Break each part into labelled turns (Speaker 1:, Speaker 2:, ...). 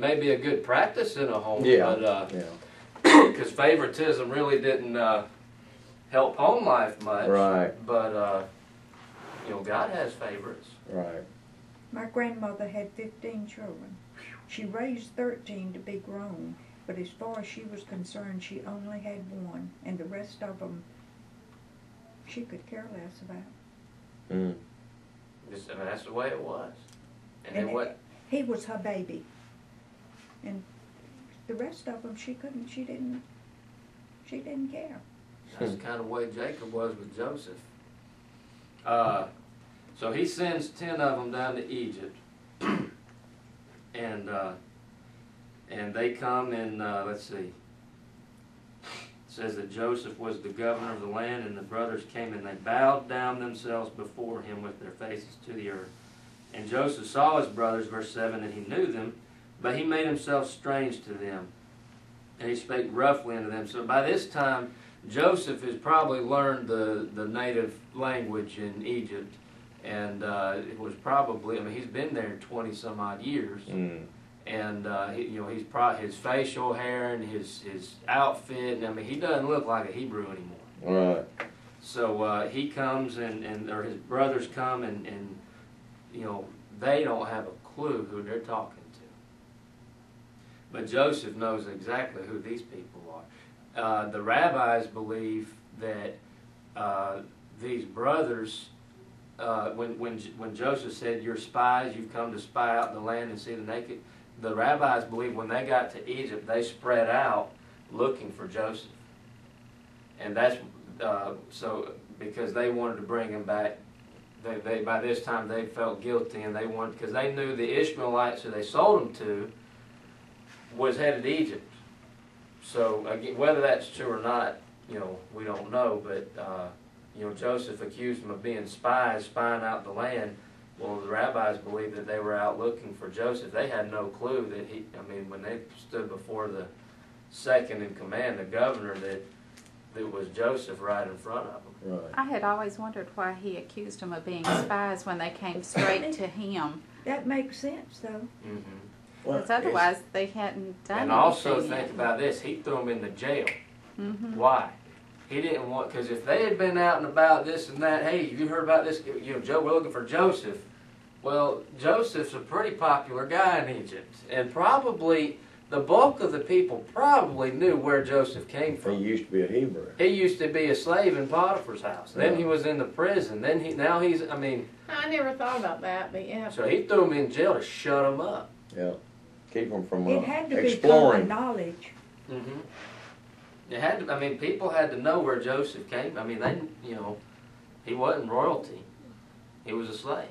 Speaker 1: maybe a good practice in a home,
Speaker 2: Yeah.
Speaker 1: but
Speaker 2: Yeah.
Speaker 1: because favoritism really didn't help home life much.
Speaker 2: Right.
Speaker 1: But you know, God has favorites.
Speaker 2: Right.
Speaker 3: My grandmother had 15 children. She raised 13 to be grown, but as far as she was concerned, she only had one, and the rest of them she could care less about.
Speaker 2: Mm.
Speaker 1: Just, I mean, that's the way it was. And
Speaker 3: And
Speaker 1: then what?
Speaker 3: He was her baby, and the rest of them she didn't care.
Speaker 1: That's the kind of way Jacob was with Joseph. So he sends 10 of them down to Egypt, and they come and let's see. It says that Joseph was the governor of the land, and the brothers came and they bowed down themselves before him with their faces to the earth. And Joseph saw his brothers, verse 7, and he knew them, but he made himself strange to them, and he spake roughly unto them. So by this time, Joseph has probably learned the native language in Egypt, and it was probably, I mean, he's been there 20 some odd years, and you know, his facial hair and his outfit, and I mean, he doesn't look like a Hebrew anymore.
Speaker 2: Right.
Speaker 1: So he comes or his brothers come and you know, they don't have a clue who they're talking to, but Joseph knows exactly who these people are. The rabbis believe that these brothers, when Joseph said, "You're spies, you've come to spy out the land and see the naked," the rabbis believe when they got to Egypt, they spread out looking for Joseph, and that's so because they wanted to bring him back. They by this time they felt guilty, and they wanted, because they knew the Ishmaelites who they sold him to was headed to Egypt. So again, whether that's true or not, you know, we don't know. But you know, Joseph accused them of being spies, spying out the land. Well, the rabbis believed that they were out looking for Joseph. They had no clue that he. I mean, when they stood before the second in command, the governor, that it was Joseph right in front of them.
Speaker 2: Right.
Speaker 4: I had always wondered why he accused them of being spies when they came straight to him.
Speaker 3: That makes sense, though.
Speaker 1: Mm-hmm.
Speaker 2: Well,
Speaker 4: Because otherwise they hadn't done
Speaker 1: And
Speaker 4: anything
Speaker 1: also
Speaker 4: yet.
Speaker 1: think about this: he threw them into jail.
Speaker 4: Mm-hmm.
Speaker 1: Why? He didn't want, because if they had been out and about this and that, hey, have you heard about this? You know, Joe, we're looking for Joseph. Well, Joseph's a pretty popular guy in Egypt, and probably the bulk of the people probably knew where Joseph came
Speaker 2: He
Speaker 1: from.
Speaker 2: used to be a Hebrew.
Speaker 1: He used to be a slave in Potiphar's house. Then he
Speaker 2: Yeah.
Speaker 1: was in the prison. Then now he's, I mean,
Speaker 5: I never thought about that, but yeah.
Speaker 1: so he threw him in jail to shut him up.
Speaker 2: Yeah. Keep them from
Speaker 3: It had to be
Speaker 2: exploring.
Speaker 3: common knowledge.
Speaker 1: Mm-hmm. It had to. I mean, people had to know where Joseph came. I mean, they, you know, he wasn't royalty; he was a slave.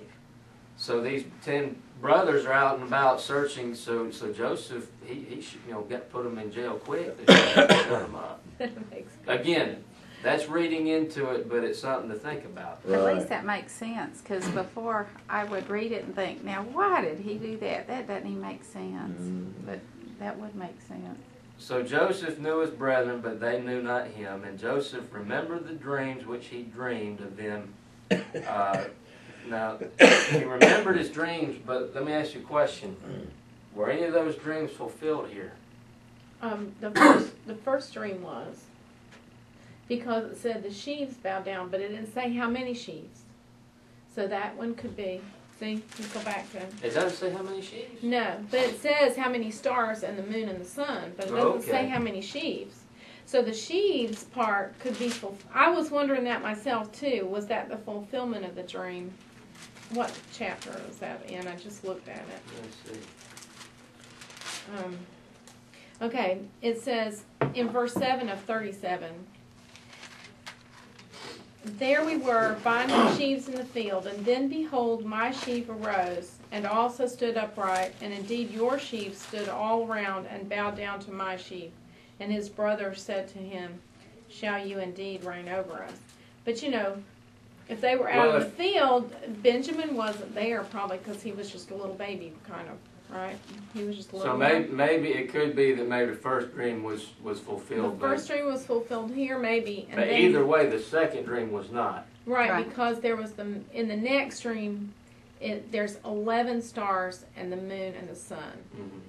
Speaker 1: So these 10 brothers are out and about searching. So Joseph, he should, you know, put him in jail quick. They shut him up.
Speaker 5: That makes sense.
Speaker 1: Again, that's reading into it, but it's something to think about.
Speaker 4: At
Speaker 2: Right.
Speaker 4: least that makes sense, because before I would read it and think, now why did he do that? That doesn't even make sense. But that would make sense.
Speaker 1: So Joseph knew his brethren, but they knew not him. And Joseph remembered the dreams which he dreamed of them. Now, he remembered his dreams, but let me ask you a question. Were any of those dreams fulfilled here?
Speaker 5: The first dream was, because it said the sheaves bowed down, but it didn't say how many sheaves. So that one could be. See, let's go back to.
Speaker 1: It doesn't say how many sheaves?
Speaker 5: No, but it says how many stars and the moon and the sun, but it doesn't say how many sheaves. So the sheaves part could be I was wondering that myself too. Was that the fulfillment of the dream? What chapter is that in? I just looked at it.
Speaker 1: Let's see.
Speaker 5: Okay, it says in verse 7 of 37. There we were, binding sheaves in the field, and then behold, my sheaf arose, and also stood upright, and indeed your sheep stood all round, and bowed down to my sheep. And his brother said to him, shall you indeed reign over us? But you know, if they were out in the field, Benjamin wasn't there probably because he was just a little baby, kind of, right? He was just a little.
Speaker 1: So maybe it could be that maybe the first dream was fulfilled.
Speaker 5: The first dream was fulfilled here, maybe. And
Speaker 1: but
Speaker 5: then,
Speaker 1: either way, the second dream was not.
Speaker 5: right, because there was in the next dream, there's 11 stars and the moon and the sun.
Speaker 1: Mm-hmm.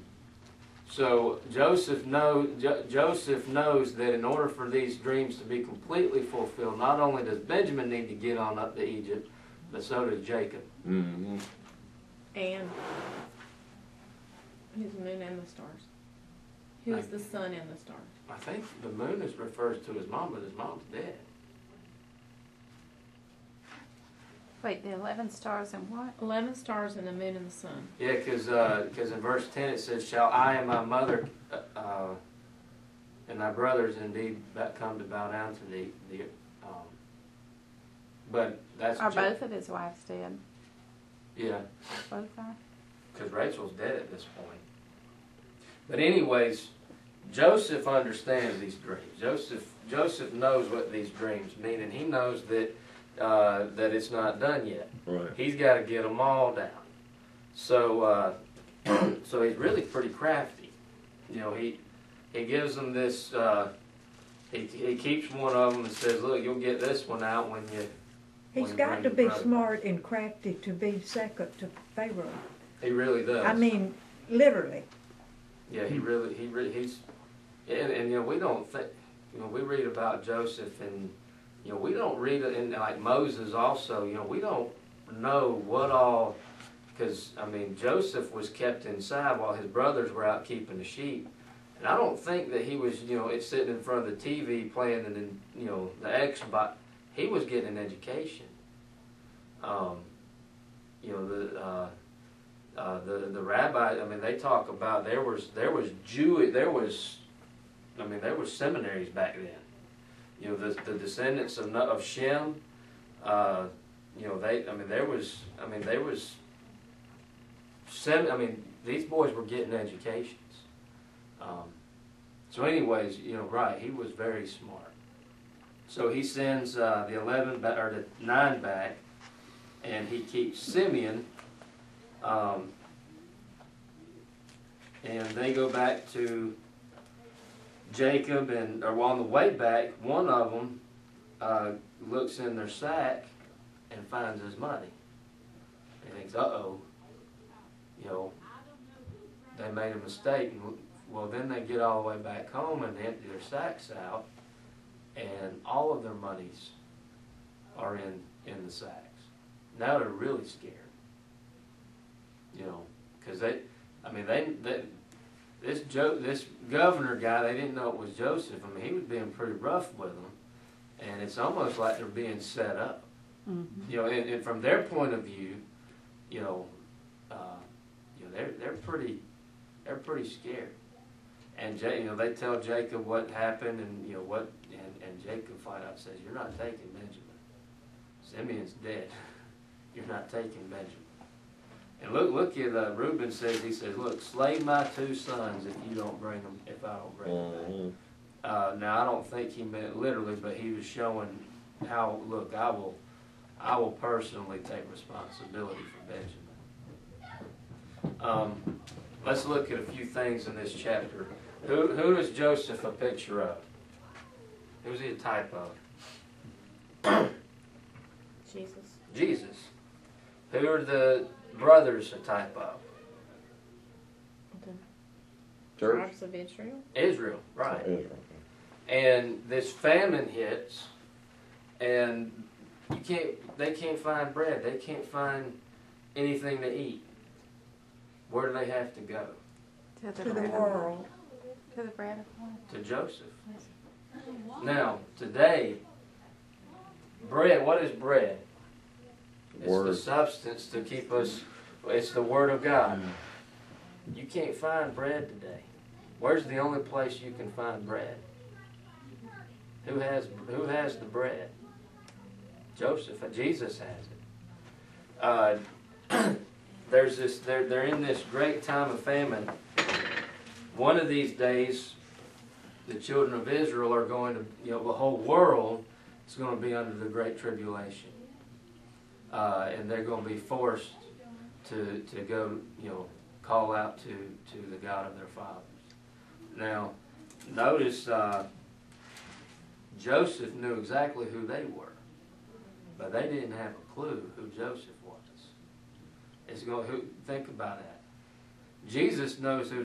Speaker 1: So Joseph knows that in order for these dreams to be completely fulfilled, not only does Benjamin need to get on up to Egypt, but so does Jacob.
Speaker 2: Mm-hmm.
Speaker 5: And who's the moon and the stars? Who's the sun and the stars?
Speaker 1: I think the moon refers to his mom, but his mom's dead.
Speaker 4: Wait, the 11 stars and what?
Speaker 5: 11 stars and the moon and the sun.
Speaker 1: Yeah, because in verse 10 it says, "Shall I and my mother and thy brothers indeed come to bow down to thee?" But that's
Speaker 4: Are both of his wives dead?
Speaker 1: yeah,
Speaker 4: Both are?
Speaker 1: because Rachel's dead at this point. But anyways, Joseph understands these dreams. Joseph knows what these dreams mean, and he knows that it's not done yet.
Speaker 2: Right.
Speaker 1: He's got to get them all down. So so he's really pretty crafty. You know, he gives them this. He keeps one of them and says, "Look, you'll get this one out when you."
Speaker 3: He's
Speaker 1: When you
Speaker 3: got
Speaker 1: bring
Speaker 3: to
Speaker 1: your
Speaker 3: be
Speaker 1: brother.
Speaker 3: smart and crafty to be second to Pharaoh.
Speaker 1: He really does.
Speaker 3: I mean, literally.
Speaker 1: Yeah, he's, and you know, we don't think, you know, we read about Joseph and, you know, we don't read it in, like Moses also, you know, we don't know what all, because, I mean, Joseph was kept inside while his brothers were out keeping the sheep. And I don't think that he was, you know, it's sitting in front of the TV playing, and then, you know, the Xbox. He was getting an education. You know, the rabbi. I mean, they talk about there was seminaries back then. You know, the descendants of Shem. You know, these boys were getting educations. So anyways, you know, right, he was very smart. So he sends the 9 back, and he keeps Simeon, and they go back to Jacob, or on the way back, one of them looks in their sack and finds his money. He thinks, uh-oh, you know, they made a mistake. Well, then they get all the way back home and empty their sacks out, and all of their monies are in the sacks. Now they're really scared, you know, because this governor guy, they didn't know it was Joseph. I mean, he was being pretty rough with them, and it's almost like they're being set up.
Speaker 4: Mm-hmm.
Speaker 1: You know, and from their point of view, you know, they're pretty scared. And you know, they tell Jacob what happened, and you know what, and Jacob flat out says, "You're not taking Benjamin. Simeon's dead. You're not taking Benjamin." And look at Reuben says, he says, "Look, slay my 2 sons if you don't bring them. If I don't bring them
Speaker 2: Mm-hmm.
Speaker 1: back." Now I don't think he meant it literally, but he was showing how, look, I will personally take responsibility for Benjamin. Let's look at a few things in this chapter. Who is Joseph a picture of? Who's he a type of?
Speaker 5: Jesus.
Speaker 1: Jesus. Who are the brothers a type of?
Speaker 5: The
Speaker 2: Church.
Speaker 5: tribes of Israel.
Speaker 1: Israel, right.
Speaker 2: Israel.
Speaker 1: And this famine hits, and they can't find bread. They can't find anything to eat. Where do they have to go?
Speaker 4: To
Speaker 3: To the world.
Speaker 4: To the bread of life.
Speaker 1: To Joseph. Now, today, bread, what is bread? It's
Speaker 2: Word.
Speaker 1: the substance to keep us, it's the Word of God. You can't find bread today. Where's the only place you can find bread? Who has the bread? Joseph. Jesus has it. They're in this great time of famine. One of these days, the children of Israel are going to, you know, the whole world is going to be under the Great Tribulation. And they're going to be forced to go, you know, call out to the God of their fathers. Now, notice Joseph knew exactly who they were, but they didn't have a clue who Joseph was. Think about that. Jesus knows who